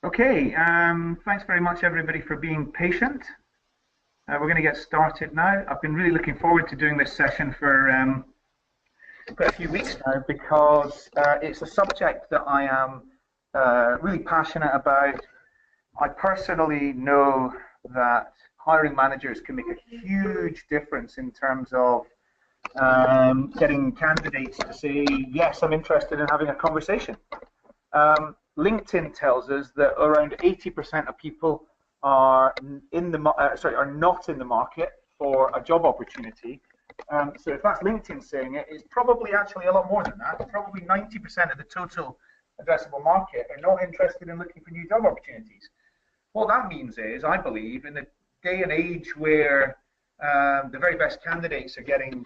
Okay, thanks very much everybody for being patient. We're going to get started now. I've been really looking forward to doing this session for quite a few weeks now because it's a subject that I am really passionate about. I personally know that hiring managers can make a huge difference in terms of getting candidates to say, yes, I'm interested in having a conversation. LinkedIn tells us that around 80% of people are are not in the market for a job opportunity. So if that's LinkedIn saying it, it's probably actually a lot more than that. Probably 90% of the total addressable market are not interested in looking for new job opportunities. What that means is, I believe, in the day and age where the very best candidates are getting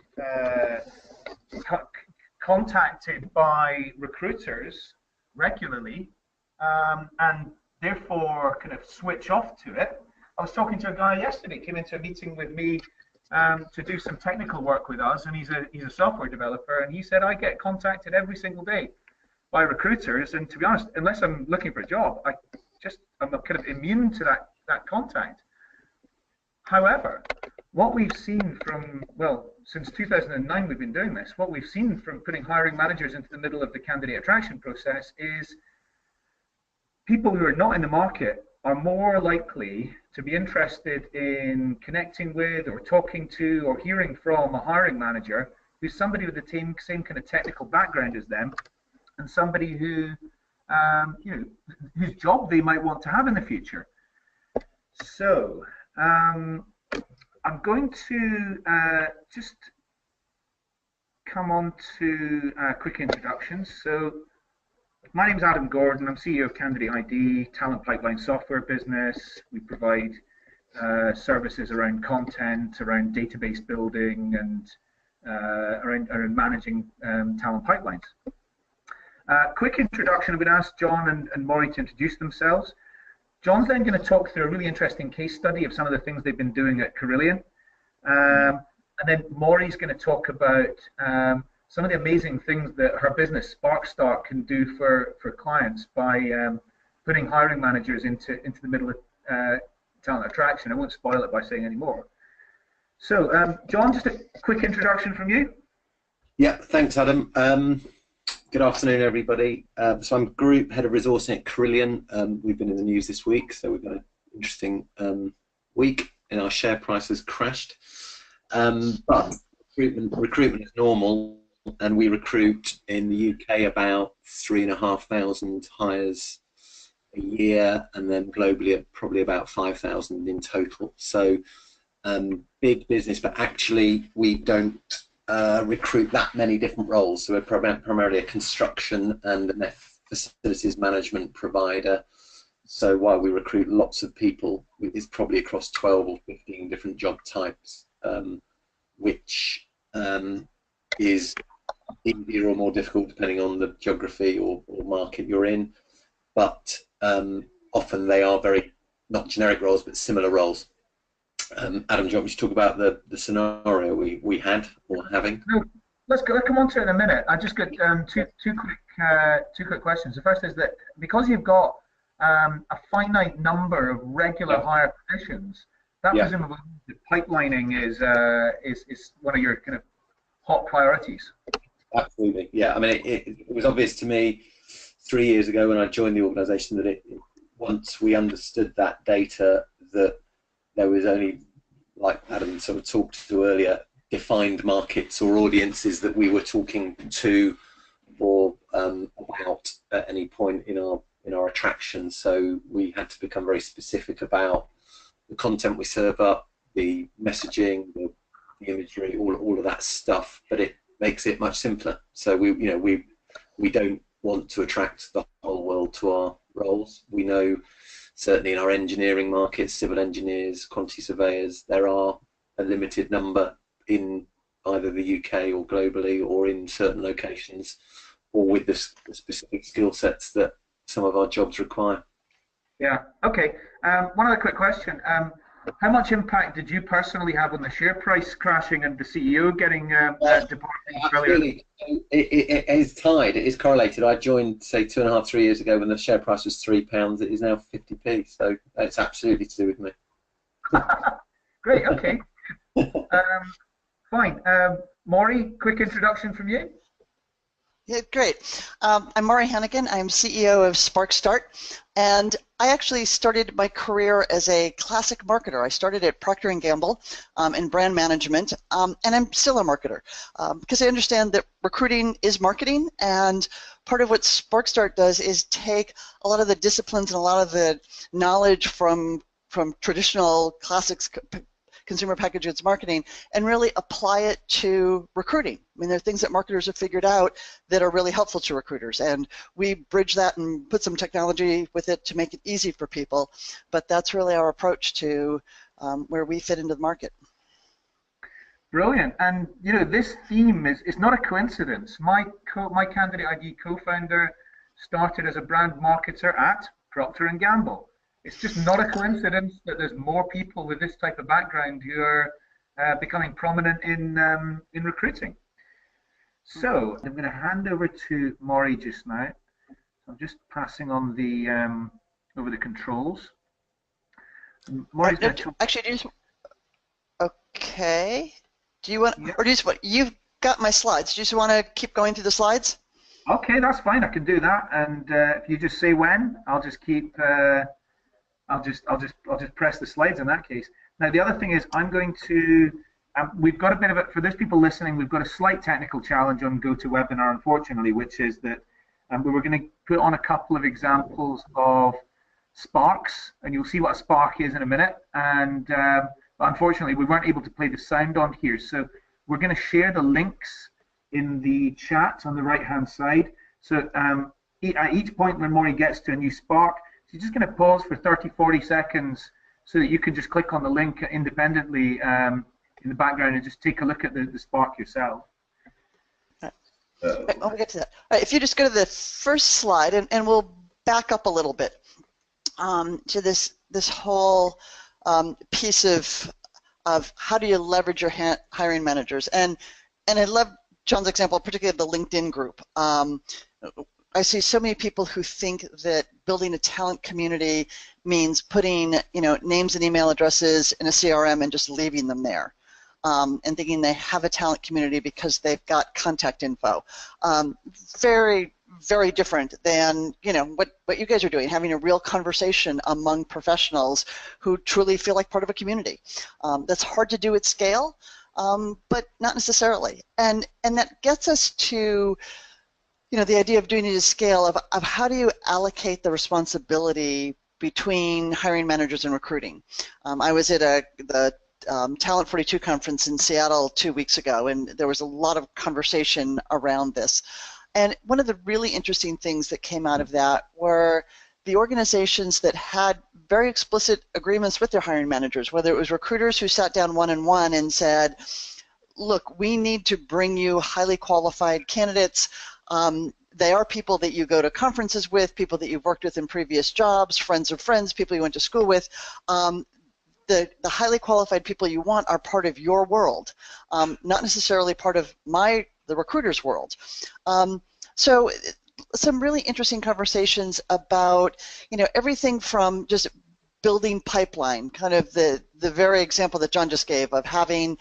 contacted by recruiters regularly, and therefore kind of switch off to it. I was talking to a guy yesterday, came into a meeting with me to do some technical work with us, and he's a software developer, and he said, I get contacted every single day by recruiters, and to be honest, unless I'm looking for a job, I'm kind of immune to that contact. However, what we've seen from, well, since 2009 we've been doing this, what we've seen from putting hiring managers into the middle of the candidate attraction process is people who are not in the market are more likely to be interested in connecting with or talking to or hearing from a hiring manager who's somebody with the same kind of technical background as them, and somebody who, whose job they might want to have in the future. So I'm going to just come on to quick introductions. So my name is Adam Gordon. I'm CEO of Candidate ID, talent pipeline software business. We provide services around content, around database building, and around managing talent pipelines. Quick introduction. I'm going to ask John and Maury to introduce themselves. John's then going to talk through a really interesting case study of some of the things they've been doing at Carillion. And then Maury's going to talk about some of the amazing things that her business, SparkStart, can do for clients by putting hiring managers into the middle of talent attraction. I won't spoil it by saying any more. So, John, just a quick introduction from you. Yeah, thanks, Adam. Good afternoon, everybody. So I'm Group Head of Resourcing at Carillion. We've been in the news this week, so we've got an interesting week, and our share price has crashed. But recruitment is normal, and we recruit in the UK about 3,500 hires a year, and then globally probably about 5,000 in total. So big business, but actually we don't recruit that many different roles. So we're primarily a construction and a facilities management provider. So while we recruit lots of people, it's probably across 12 or 15 different job types, which is easier or more difficult depending on the geography or market you're in. But often they are very, not generic roles, but similar roles. Adam, do you want me to talk about the scenario we had or having? No, let's come on to it in a minute. I just got two quick questions. The first is that because you've got a finite number of regular hire positions, that presumably pipelining is one of your kind of hot priorities. Absolutely, yeah. I mean, it was obvious to me 3 years ago when I joined the organisation that once we understood that data, that there was only, like Adam sort of talked to earlier, defined markets or audiences that we were talking to or about at any point in our attraction. So we had to become very specific about the content we serve up, the messaging, the imagery, all of that stuff. But it makes it much simpler. So we don't want to attract the whole world to our roles. We know, certainly in our engineering markets, civil engineers, quantity surveyors, there are a limited number in either the UK or globally or in certain locations or with the specific skill sets that some of our jobs require. Yeah, okay. One other quick question. How much impact did you personally have on the share price crashing and the CEO getting departing earlier? Absolutely. It is tied. It is correlated. I joined, say, 2.5, 3 years ago when the share price was £3. It is now 50p. So it's absolutely to do with me. Great. Okay. Fine. Maury, quick introduction from you. Yeah, great. I'm Maury Hannigan. I'm CEO of SparkStart, and I actually started my career as a classic marketer. I started at Procter & Gamble in brand management, and I'm still a marketer because I understand that recruiting is marketing, and part of what SparkStart does is take a lot of the disciplines and a lot of the knowledge from traditional classics consumer packaged goods marketing and really apply it to recruiting. I mean, there are things that marketers have figured out that are really helpful to recruiters, and we bridge that and put some technology with it to make it easy for people, but that's really our approach to where we fit into the market. Brilliant. And you know, this theme is not a coincidence. My Candidate ID co-founder started as a brand marketer at Procter & Gamble. It's just not a coincidence that there's more people with this type of background who are becoming prominent in recruiting. So I'm going to hand over to Maury just now. I'm just passing on the over the controls. Maury's going to actually, okay. Do you want, or do you just what? You've got my slides. Do you just want to keep going through the slides? Okay, that's fine. I can do that. And if you just say when, I'll just keep. I'll just press the slides in that case. Now the other thing is I'm going to. We've got a bit of it for those people listening. We've got a slight technical challenge on GoToWebinar, unfortunately, which is that we were going to put on a couple of examples of Sparks, and you'll see what a Spark is in a minute. And but unfortunately, we weren't able to play the sound on here, so we're going to share the links in the chat on the right-hand side. So at each point when Maury gets to a new Spark, you're just going to pause for 30-40 seconds so that you can just click on the link independently in the background and just take a look at the Spark yourself. Right, we'll get to that. All right, if you just go to the first slide, and we'll back up a little bit to this whole piece of how do you leverage your hiring managers. And I love John's example, particularly of the LinkedIn group. I see so many people who think that building a talent community means putting, names and email addresses in a CRM and just leaving them there, and thinking they have a talent community because they've got contact info. Very, very different than what you guys are doing, having a real conversation among professionals who truly feel like part of a community. That's hard to do at scale, but not necessarily. And that gets us to the idea of doing it at scale of how do you allocate the responsibility between hiring managers and recruiting. I was at the Talent 42 conference in Seattle 2 weeks ago, and there was a lot of conversation around this. And one of the really interesting things that came out of that were the organizations that had very explicit agreements with their hiring managers, whether it was recruiters who sat down one-on-one and said, look, we need to bring you highly qualified candidates. They are people that you go to conferences with, people that you've worked with in previous jobs, friends of friends, people you went to school with. The highly qualified people you want are part of your world, not necessarily part of the recruiter's world. So some really interesting conversations about everything from just building pipeline, kind of the very example that John just gave of having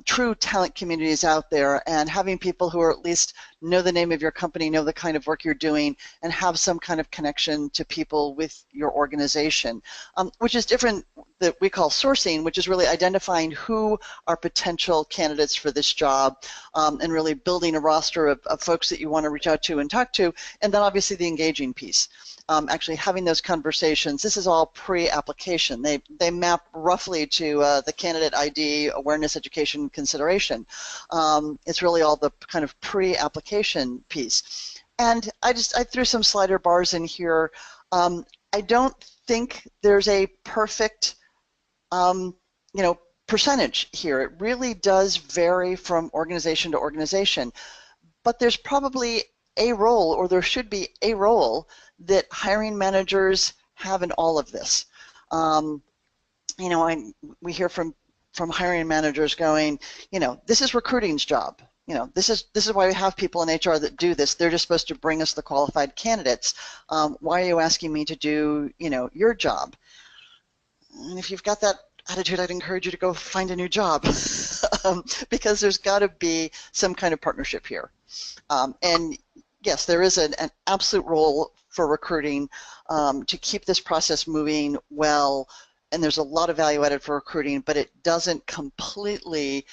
true talent communities out there and having people who are at least know the name of your company, know the kind of work you're doing, and have some kind of connection to people with your organization, which is different that we call sourcing, which is really identifying who are potential candidates for this job and really building a roster of folks that you want to reach out to and talk to, and then obviously the engaging piece. Actually having those conversations. This is all pre-application. They map roughly to the candidate ID, awareness, education, consideration. It's really all the kind of pre-application piece. And I threw some slider bars in here. I don't think there's a perfect percentage here. It really does vary from organization to organization. But there's probably a role, or there should be a role, that hiring managers have in all of this. you know, and we hear from hiring managers going, you know, this is recruiting's job. You know, this is why we have people in HR that do this. They're just supposed to bring us the qualified candidates. Why are you asking me to do, you know, your job? And if you've got that attitude, I'd encourage you to go find a new job because there's got to be some kind of partnership here. And yes, there is an absolute role for recruiting to keep this process moving well, and there's a lot of value added for recruiting, but it doesn't completely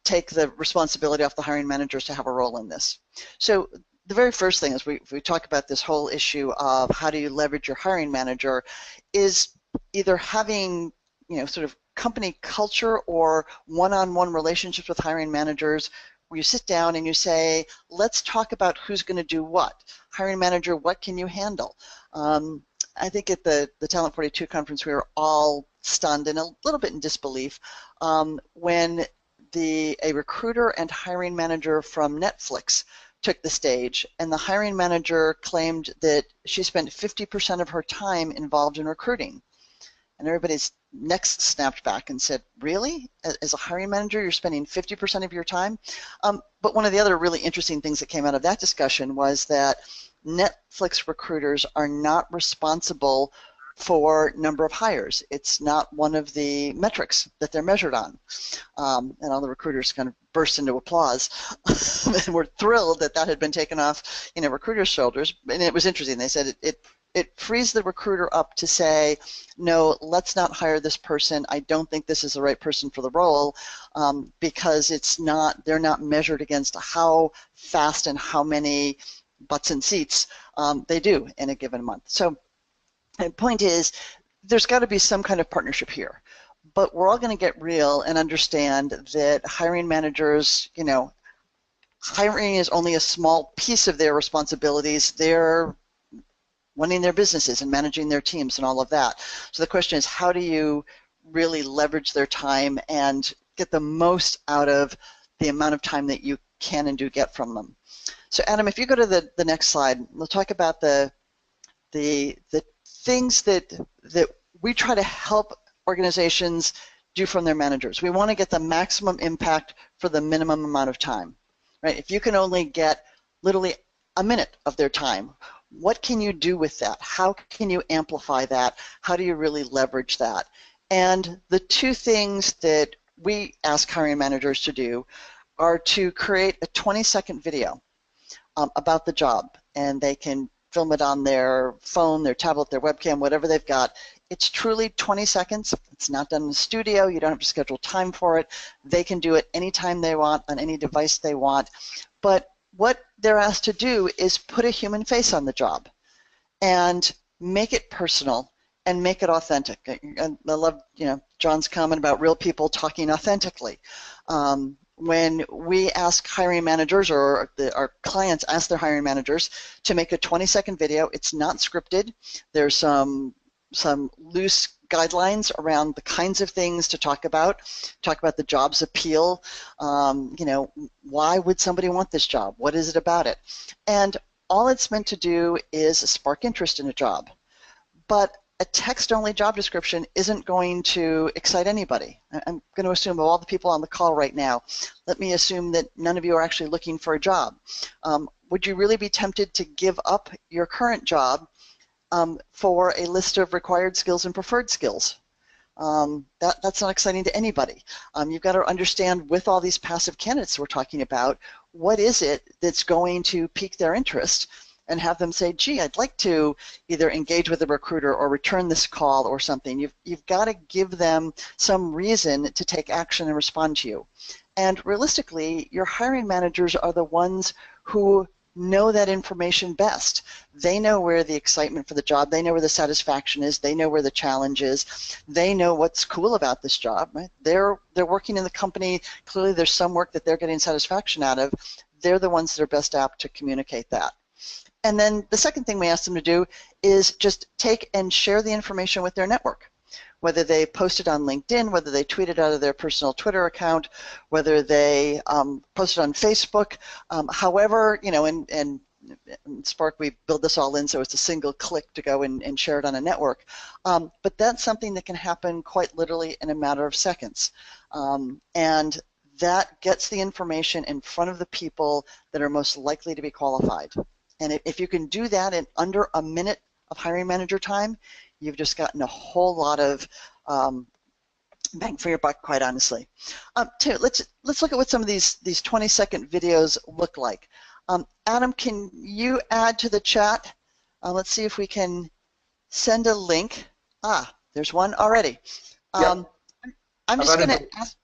take the responsibility off the hiring managers to have a role in this. So the very first thing is we talk about this whole issue of how do you leverage your hiring manager is either having, you know, sort of company culture or one-on-one relationships with hiring managers where you sit down and you say, let's talk about who's going to do what. Hiring manager, what can you handle? I think at the Talent 42 conference we were all stunned and a little bit in disbelief when a recruiter and hiring manager from Netflix took the stage, and the hiring manager claimed that she spent 50% of her time involved in recruiting. And everybody's necks snapped back and said, really? As a hiring manager, you're spending 50% of your time? But one of the other really interesting things that came out of that discussion was that Netflix recruiters are not responsible for number of hires. It's not one of the metrics that they're measured on. And all the recruiters kind of burst into applause and were thrilled that that had been taken off, you know, recruiters' shoulders. And it was interesting. They said it frees the recruiter up to say, no, let's not hire this person. I don't think this is the right person for the role because they're not measured against how fast and how many butts and seats they do in a given month. So the point is, there's got to be some kind of partnership here. But we're all going to get real and understand that hiring managers, you know, hiring is only a small piece of their responsibilities. They're running their businesses and managing their teams and all of that. So the question is, how do you really leverage their time and get the most out of the amount of time that you can and do get from them? So Adam, if you go to the next slide, we'll talk about the things that we try to help organizations do from their managers. We want to get the maximum impact for the minimum amount of time, right? If you can only get literally a minute of their time, what can you do with that? How can you amplify that? How do you really leverage that? And the two things that we ask hiring managers to do are to create a 20-second video about the job, and they can film it on their phone, their tablet, their webcam, whatever they've got. It's truly 20 seconds. It's not done in the studio. You don't have to schedule time for it. They can do it anytime they want on any device they want. But what they're asked to do is put a human face on the job and make it personal and make it authentic. And I love, you know, John's comment about real people talking authentically. When we ask hiring managers, or our clients ask their hiring managers to make a 20-second video, it's not scripted. There's some loose guidelines around the kinds of things to talk about the job's appeal. You know, why would somebody want this job? What is it about it? And all it's meant to do is spark interest in a job. But a text-only job description isn't going to excite anybody. I'm going to assume of all the people on the call right now, let me assume that none of you are actually looking for a job. Would you really be tempted to give up your current job for a list of required skills and preferred skills? That's not exciting to anybody. You've got to understand, with all these passive candidates we're talking about, what is it that's going to pique their interest and have them say, gee, I'd like to either engage with a recruiter or return this call or something. You've got to give them some reason to take action and respond to you. And realistically, your hiring managers are the ones who know that information best. They know where the excitement for the job, they know where the satisfaction is, they know where the challenge is, they know what's cool about this job, right? They're working in the company, clearly there's some work that they're getting satisfaction out of. They're the ones that are best apt to communicate that. And then the second thing we ask them to do is just take and share the information with their network, whether they post it on LinkedIn, whether they tweet it out of their personal Twitter account, whether they post it on Facebook, however, you know, and in Spark, we build this all in so it's a single click to go and share it on a network. But that's something that can happen quite literally in a matter of seconds. And that gets the information in front of the people that are most likely to be qualified. And if you can do that in under a minute of hiring manager time, you've just gotten a whole lot of bang for your buck, quite honestly. Let's look at what some of these 20-second videos look like. Adam, can you add to the chat? Let's see if we can send a link. There's one already. I'm just going to ask.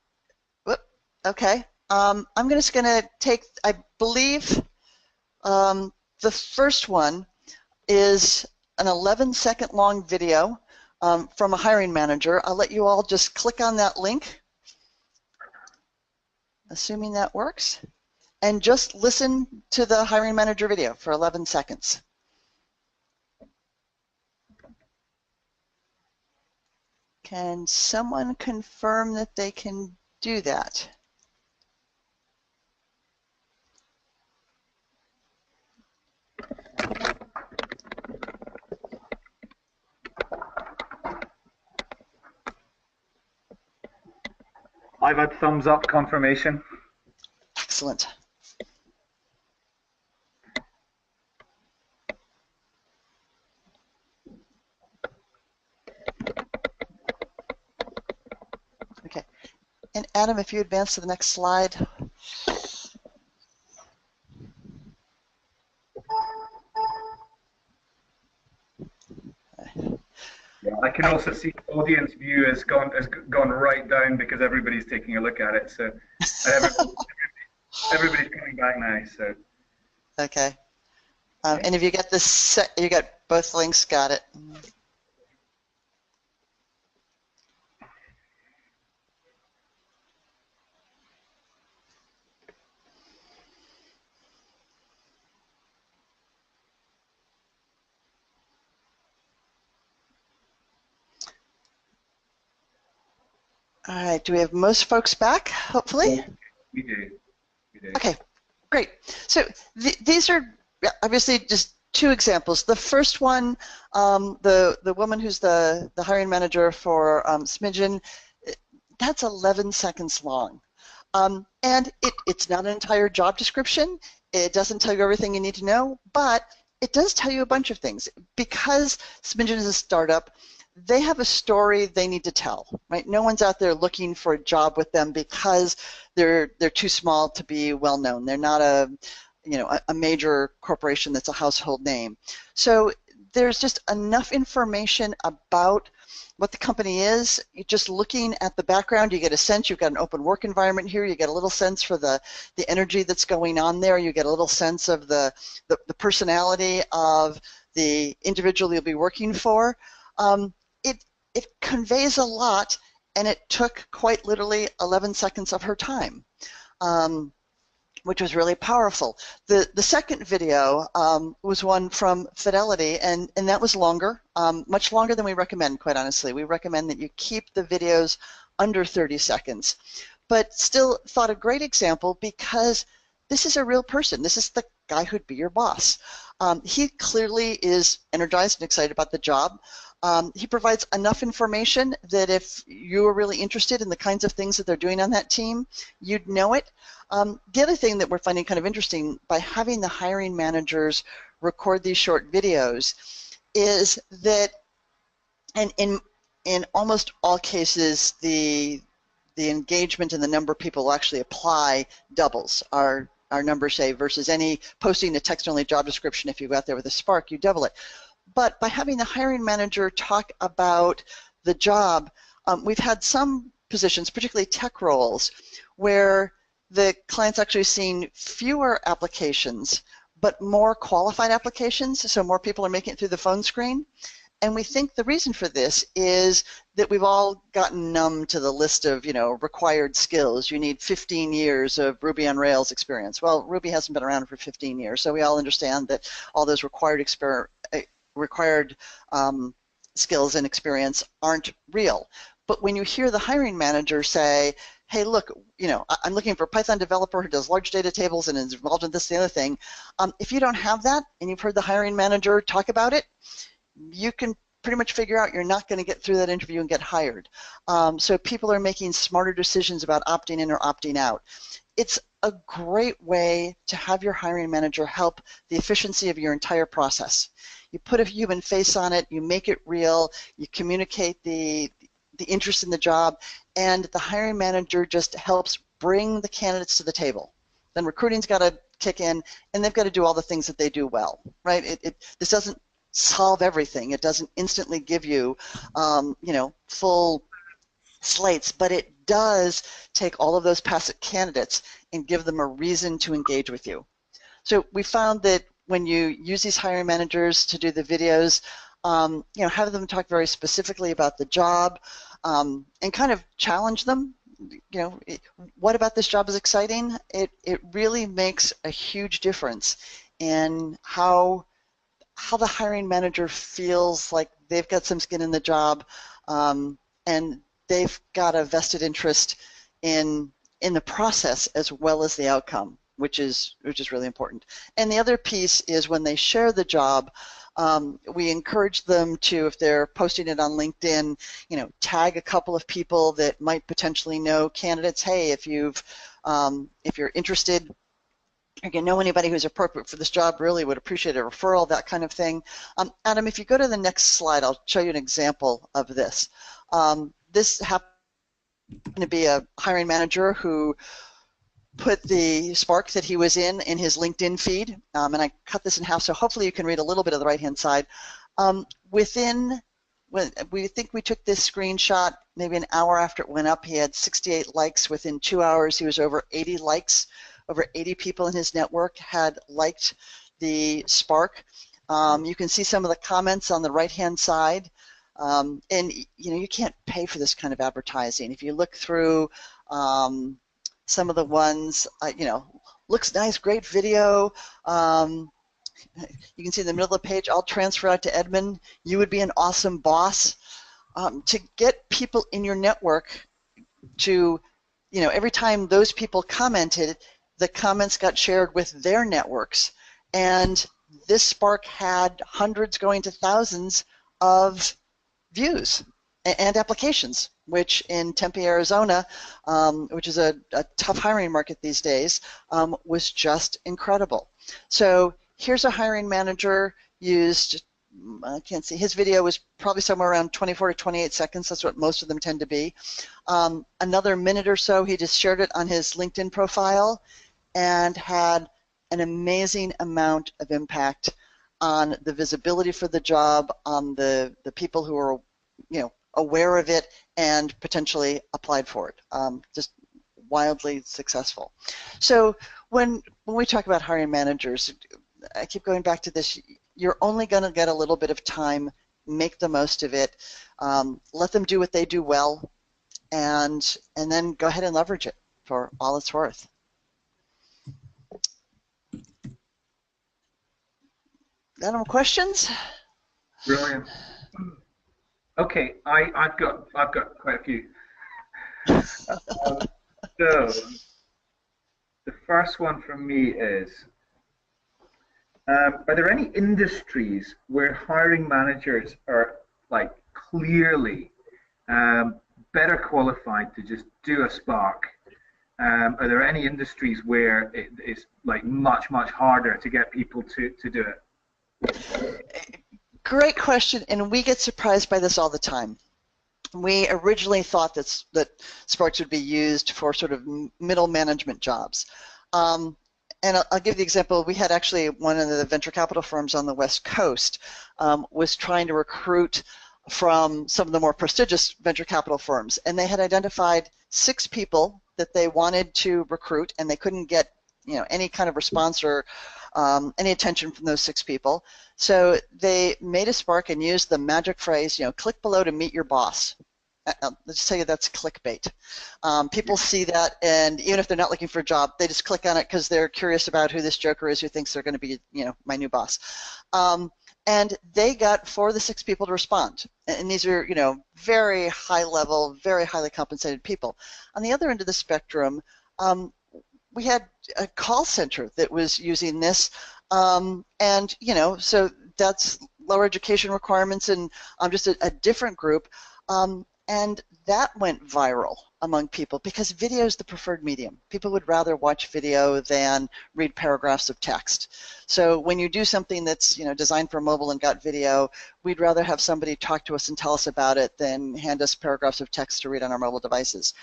Whoop, okay. I'm just going to take, I believe, the first one is an 11-second long video from a hiring manager. I'll let you all just click on that link, assuming that works, and just listen to the hiring manager video for 11 seconds. Can someone confirm that they can do that? I've had thumbs up confirmation. Excellent. Okay. And Adam, if you advance to the next slide. I can also see the audience view has gone right down because everybody's taking a look at it. So everybody's coming back now. So okay. And if you get this, you got both links. Got it. All right, do we have most folks back, hopefully? we do. Okay, great. So these are obviously just two examples. The first one, the woman who's the hiring manager for Smidgen, that's 11 seconds long. And it's not an entire job description. It doesn't tell you everything you need to know, but it does tell you a bunch of things. Because Smidgen is a startup, they have a story they need to tell, right? No one's out there looking for a job with them because they're too small to be well known. They're not a major corporation that's a household name. So there's just enough information about what the company is. Just looking at the background, you get a sense. You've got an open work environment here. You get a little sense for the energy that's going on there. You get a little sense of the personality of the individual you'll be working for. It conveys a lot, and it took quite literally 11 seconds of her time, which was really powerful. The second video was one from Fidelity, and that was longer, much longer than we recommend, quite honestly. We recommend that you keep the videos under 30 seconds, but still thought a great example because this is a real person. This is the guy who'd be your boss. He clearly is energized and excited about the job. He provides enough information that if you are really interested in the kinds of things that they're doing on that team, you'd know it. The other thing that we're finding kind of interesting by having the hiring managers record these short videos is that, and in almost all cases, the engagement and the number of people who actually apply doubles. Our numbers say versus any posting a text-only job description, if you go out there with a Spark, you double it. But by having the hiring manager talk about the job, we've had some positions, particularly tech roles, where the client's actually seen fewer applications, but more qualified applications, so more people are making it through the phone screen. And we think the reason for this is that we've all gotten numb to the list of, required skills. You need 15 years of Ruby on Rails experience. Well, Ruby hasn't been around for 15 years, so we all understand that all those required skills and experience aren't real. But when you hear the hiring manager say, hey, look, I'm looking for a Python developer who does large data tables and is involved in this and the other thing. If you don't have that and you've heard the hiring manager talk about it, you can pretty much figure out you're not going to get through that interview and get hired. So people are making smarter decisions about opting in or opting out. It's a great way to have your hiring manager help the efficiency of your entire process. You put a human face on it, you make it real, you communicate the interest in the job, and the hiring manager just helps bring the candidates to the table. Then recruiting's got to kick in, and they've got to do all the things that they do well, right? This doesn't solve everything. It doesn't instantly give you, full slates, but it does take all of those passive candidates and give them a reason to engage with you. So we found that when you use these hiring managers to do the videos, have them talk very specifically about the job, and kind of challenge them. What about this job is exciting? It really makes a huge difference in how the hiring manager feels like they've got some skin in the job, and they've got a vested interest in the process as well as the outcome, which is really important. And the other piece is when they share the job, we encourage them to, if they're posting it on LinkedIn, tag a couple of people that might potentially know candidates. Hey, if you're interested, or you know anybody who's appropriate for this job, really would appreciate a referral, that kind of thing. Adam, if you go to the next slide, I'll show you an example of this. This happened to be a hiring manager who put the Spark that he was in his LinkedIn feed, and I cut this in half, so hopefully you can read a little bit of the right-hand side. When we think we took this screenshot maybe an hour after it went up, he had 68 likes. Within 2 hours, he was over 80 likes. Over 80 people in his network had liked the Spark. You can see some of the comments on the right-hand side. And you can't pay for this kind of advertising. If you look through some of the ones, looks nice, great video. You can see in the middle of the page, I'll transfer out to Edmund. You would be an awesome boss. To get people in your network to, every time those people commented, the comments got shared with their networks. And this Spark had hundreds going to thousands of views and applications, which in Tempe, Arizona, which is a tough hiring market these days, was just incredible. So here's a hiring manager used, I can't see, his video was probably somewhere around 24 to 28 seconds. That's what most of them tend to be. Another minute or so, he just shared it on his LinkedIn profile and had an amazing amount of impact on the visibility for the job, on the people who are, aware of it and potentially applied for it. Just wildly successful. So when we talk about hiring managers, I keep going back to this. You're only going to get a little bit of time. Make the most of it. Let them do what they do well, and then go ahead and leverage it for all it's worth. Adam, questions? Brilliant. Okay, I've got quite a few. So the first one from me is, are there any industries where hiring managers are clearly better qualified to just do a Spark? Are there any industries where it's much harder to get people to do it? Great question, and we get surprised by this all the time. We originally thought that Sparks would be used for sort of middle management jobs. And I'll give the example. We had actually one of the venture capital firms on the West Coast was trying to recruit from some of the more prestigious venture capital firms, and they had identified 6 people that they wanted to recruit, and they couldn't get any kind of response or any attention from those 6 people. So they made a Spark and used the magic phrase, click below to meet your boss. Let's tell you that's clickbait. People see that, and even if they're not looking for a job, they just click on it because they're curious about who this joker is who thinks they're going to be, my new boss. and they got 4 of the 6 people to respond. And these are, very high level, very highly compensated people. On the other end of the spectrum, we had a call center that was using this, and so that's lower education requirements and just a different group, and that went viral among people because video is the preferred medium. People would rather watch video than read paragraphs of text. So when you do something that's designed for mobile and got video, we'd rather have somebody talk to us and tell us about it than hand us paragraphs of text to read on our mobile devices.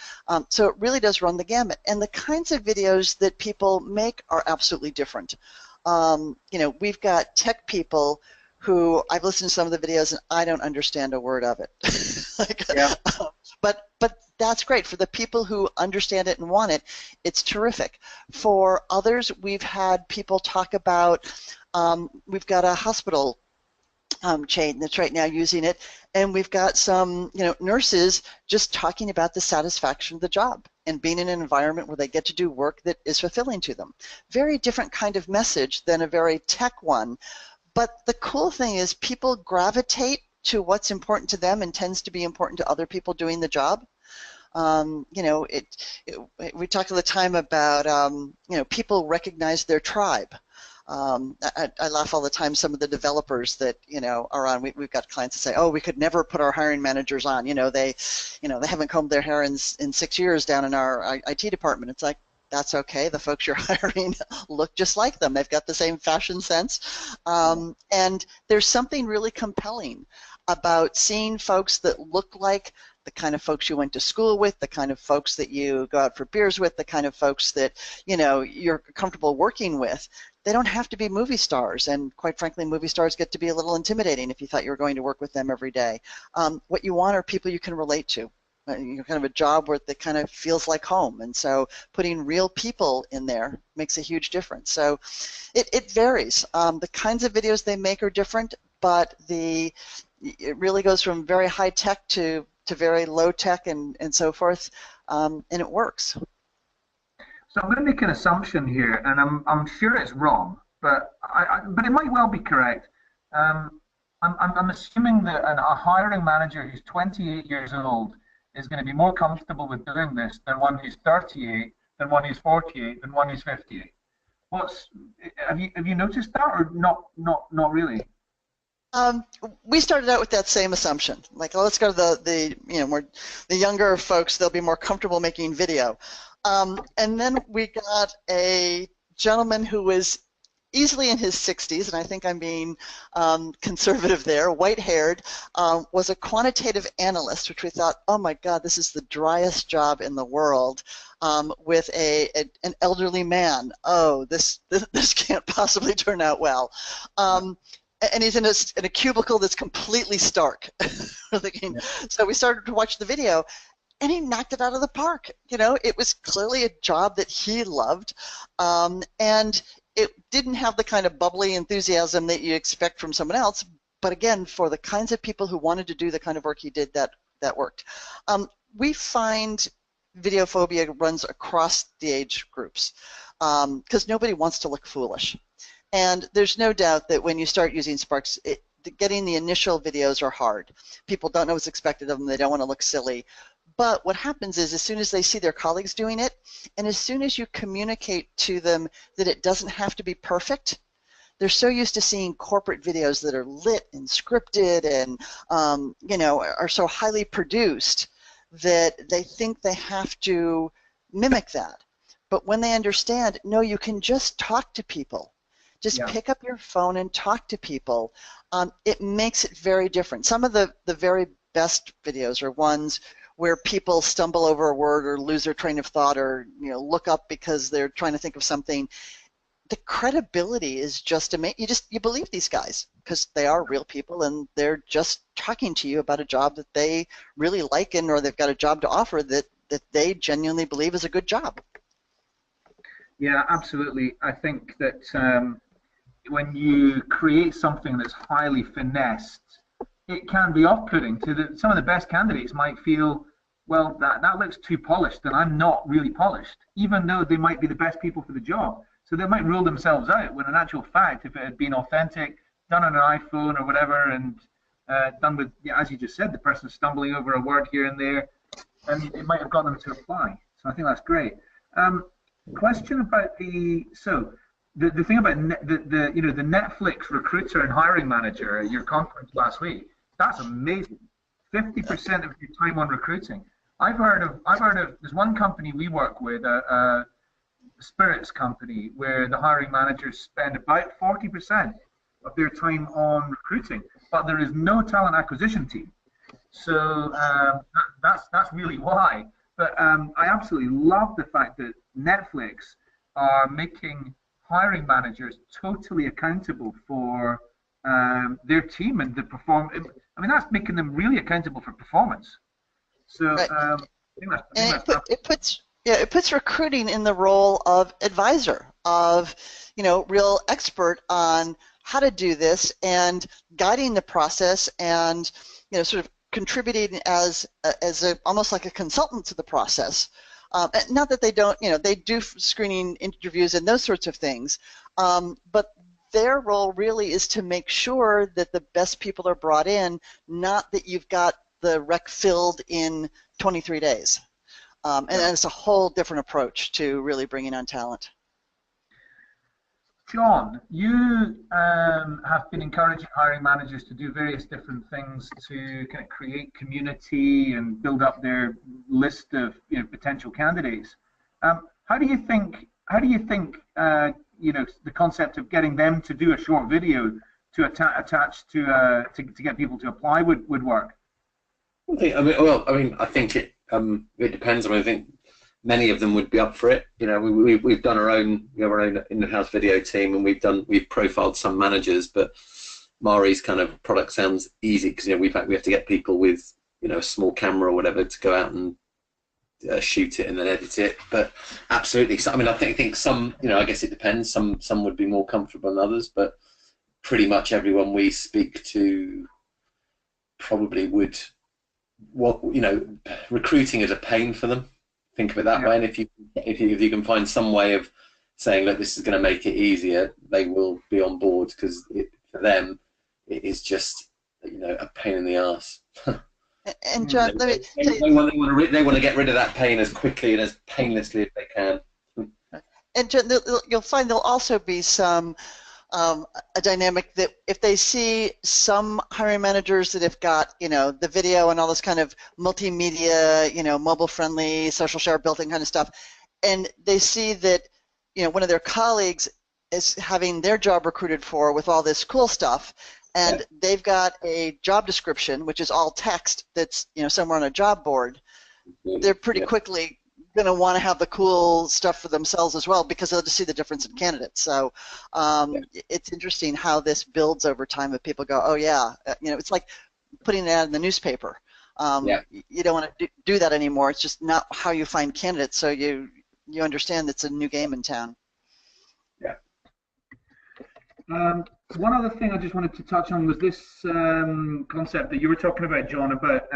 So it really does run the gamut, and the kinds of videos that people make are absolutely different. We've got tech people who I've listened to some of the videos and I don't understand a word of it. But that's great. For the people who understand it and want it, it's terrific. For others, we've had people talk about, we've got a hospital chain that's right now using it, and we've got some nurses just talking about the satisfaction of the job and being in an environment where they get to do work that is fulfilling to them. Very different kind of message than a very tech one. But the cool thing is people gravitate to what's important to them and tends to be important to other people doing the job. We talk all the time about, people recognize their tribe. I laugh all the time. Some of the developers that are on, we've got clients that say, "Oh, we could never put our hiring managers on. They haven't combed their hair in 6 years down in our IT department." It's like, that's okay. The folks you're hiring look just like them. They've got the same fashion sense, and there's something really compelling about seeing folks that look like the kind of folks you went to school with, the kind of folks that you go out for beers with, the kind of folks that you're comfortable working with. They don't have to be movie stars, and quite frankly, movie stars get to be a little intimidating if you thought you were going to work with them every day. What you want are people you can relate to. Kind of a job where it kind of feels like home, and so putting real people in there makes a huge difference. So it varies. The kinds of videos they make are different, but it really goes from very high tech to very low tech and so forth, and it works. So I'm going to make an assumption here, and I'm sure it's wrong, but it might well be correct. I'm assuming that a hiring manager who's 28 years old is going to be more comfortable with doing this than one who's 38, than one who's 48, than one who's 58. Have you noticed that, or not really? We started out with that same assumption. Like, let's go to the younger folks. They'll be more comfortable making video. And then we got a gentleman who was easily in his 60s, and I think I'm being conservative there, white-haired, was a quantitative analyst, which we thought, oh my God, this is the driest job in the world, with an elderly man. Oh, this can't possibly turn out well. And he's in a cubicle that's completely stark. Thinking, so we started to watch the video, and he knocked it out of the park. It was clearly a job that he loved, and it didn't have the kind of bubbly enthusiasm that you expect from someone else, but again, for the kinds of people who wanted to do the kind of work he did, that worked. We find video phobia runs across the age groups because nobody wants to look foolish. And there's no doubt that when you start using Sparks, getting the initial videos are hard. People don't know what's expected of them. They don't want to look silly. But what happens is, as soon as they see their colleagues doing it, and as soon as you communicate to them that it doesn't have to be perfect, they're so used to seeing corporate videos that are lit and scripted and are so highly produced that they think they have to mimic that. But when they understand, no, you can just talk to people. Just pick up your phone and talk to people. It makes it very different. Some of the very best videos are ones where people stumble over a word or lose their train of thought or look up because they're trying to think of something. The credibility is just amazing. You believe these guys because they are real people and they're just talking to you about a job that they really like, or they've got a job to offer that they genuinely believe is a good job. Yeah, absolutely. I think that when you create something that's highly finessed, it can be off-putting to some of the best candidates might feel, well, that looks too polished and I'm not really polished, even though they might be the best people for the job. So they might rule themselves out when in actual fact, if it had been authentic, done on an iPhone or whatever, and done with, yeah, as you just said, the person stumbling over a word here and there, and it might have got them to apply. So I think that's great. Question about the thing about the Netflix recruiter and hiring manager at your conference last week. That's amazing. 50% of your time on recruiting. I've heard of there's one company we work with, a spirits company, where the hiring managers spend about 40% of their time on recruiting, but there is no talent acquisition team. So that's really why. But I absolutely love the fact that Netflix are making hiring managers totally accountable for their team and the perform. I mean, that's making them really accountable for performance. So right. I think that's it puts recruiting in the role of advisor, of real expert on how to do this and guiding the process, and sort of contributing as almost like a consultant to the process. Not that they don't, they do screening interviews and those sorts of things, but their role really is to make sure that the best people are brought in, not that you've got the rec filled in 23 days. And it's a whole different approach to really bringing on talent. John, you have been encouraging hiring managers to do various different things to kind of create community and build up their list of potential candidates. How do you think the concept of getting them to do a short video to attach to get people to apply would work? I think it depends. I think many of them would be up for it. We've done our own in-house video team, and we've profiled some managers. But Mari's kind of product sounds easy because we have to get people with a small camera or whatever to go out and shoot it and then edit it. But absolutely, so, I think some. I guess it depends. Some would be more comfortable than others, but pretty much everyone we speak to probably would. Recruiting is a pain for them. Think of it that way, and if you can find some way of saying, look, this is going to make it easier, they will be on board, because for them it is just a pain in the arse. And John, let me they want to get rid of that pain as quickly and as painlessly as they can. And John, you'll find there'll also be some a dynamic that if they see some hiring managers that have got the video and all this kind of multimedia, mobile friendly, social share built-in kind of stuff, and they see that one of their colleagues is having their job recruited for with all this cool stuff, and they've got a job description which is all text that's somewhere on a job board, they're pretty quickly going to want to have the cool stuff for themselves as well, because they'll just see the difference in candidates. So it's interesting how this builds over time. If people go, oh yeah, it's like putting an ad in the newspaper. You don't want to do that anymore. It's just not how you find candidates. So you understand it's a new game in town. Yeah. One other thing I just wanted to touch on was this concept that you were talking about, John, about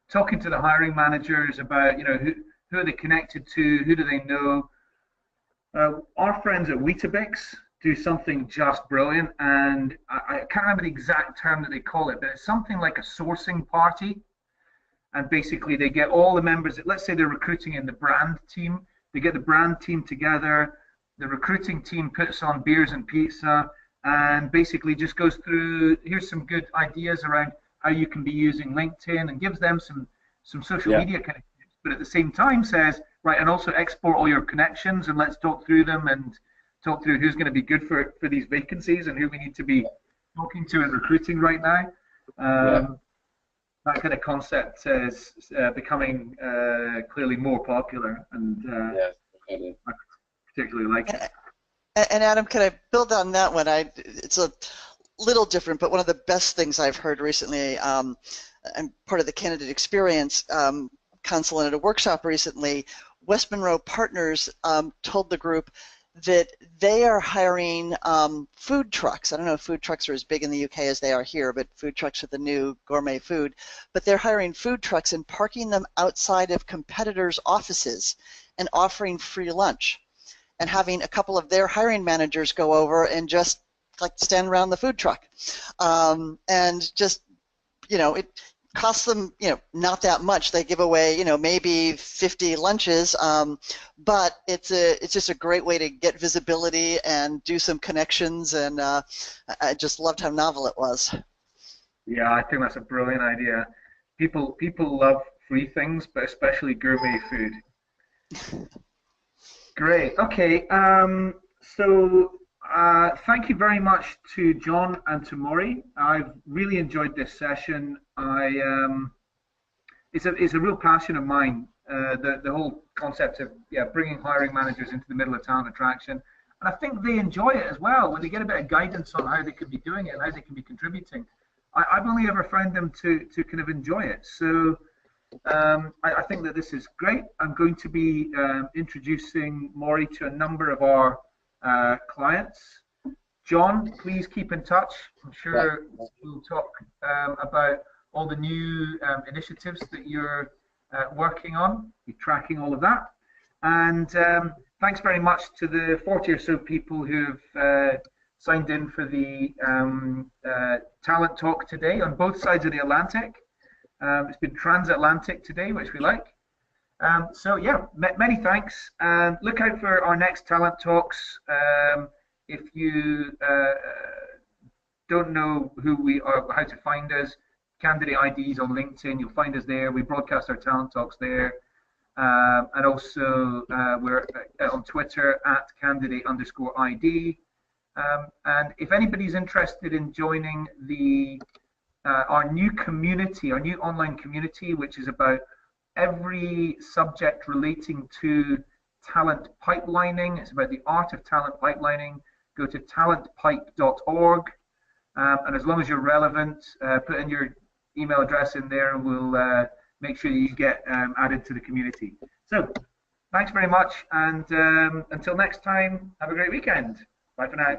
talking to the hiring managers about who are they connected to, who do they know. Our friends at Weetabix do something just brilliant, and I can't remember the exact term that they call it, but it's something like a sourcing party. And basically they get all the members, let's say they're recruiting in the brand team, they get the brand team together, the recruiting team puts on beers and pizza, and basically just goes through, here's some good ideas around how you can be using LinkedIn, and gives them some social media kind of, but at the same time says, right, and also export all your connections and let's talk through them and talk through who's going to be good for these vacancies and who we need to be talking to and recruiting right now. That kind of concept is becoming clearly more popular, and I particularly like it. And Adam, can I build on that one? It's a little different, but one of the best things I've heard recently, and part of the candidate experience, Consulate at a workshop recently, West Monroe Partners told the group that they are hiring food trucks. I don't know if food trucks are as big in the UK as they are here, but food trucks are the new gourmet food. But they're hiring food trucks and parking them outside of competitors' offices and offering free lunch, and having a couple of their hiring managers go over and just like stand around the food truck, and just, you know, it costs them, you know, not that much. They give away, you know, maybe 50 lunches, but it's just a great way to get visibility and do some connections, and I just loved how novel it was. Yeah, I think that's a brilliant idea. People love free things, but especially gourmet food. Great. Okay. So thank you very much to John and to Maury. I've really enjoyed this session. It's a real passion of mine. The whole concept of bringing hiring managers into the middle of talent attraction, and I think they enjoy it as well when they get a bit of guidance on how they could be doing it and how they can be contributing. I've only ever found them to kind of enjoy it. So I think that this is great. I'm going to be introducing Maury to a number of our clients. John, please keep in touch. I'm sure we'll talk about all the new initiatives that you're working on. You're tracking all of that. And thanks very much to the 40 or so people who've signed in for the talent talk today on both sides of the Atlantic. It's been transatlantic today, which we like. So yeah, many thanks, and look out for our next talent talks. If you don't know who we are, how to find us, Candidate IDs on LinkedIn, you'll find us there. We broadcast our talent talks there, and also we're on Twitter at candidate_ID. And if anybody's interested in joining the our new community, our new online community, which is about every subject relating to talent pipelining. It's about the art of talent pipelining. Go to talentpipe.org, and as long as you're relevant, put in your email address in there, and we'll make sure you get added to the community. So, thanks very much, and until next time, have a great weekend. Bye for now.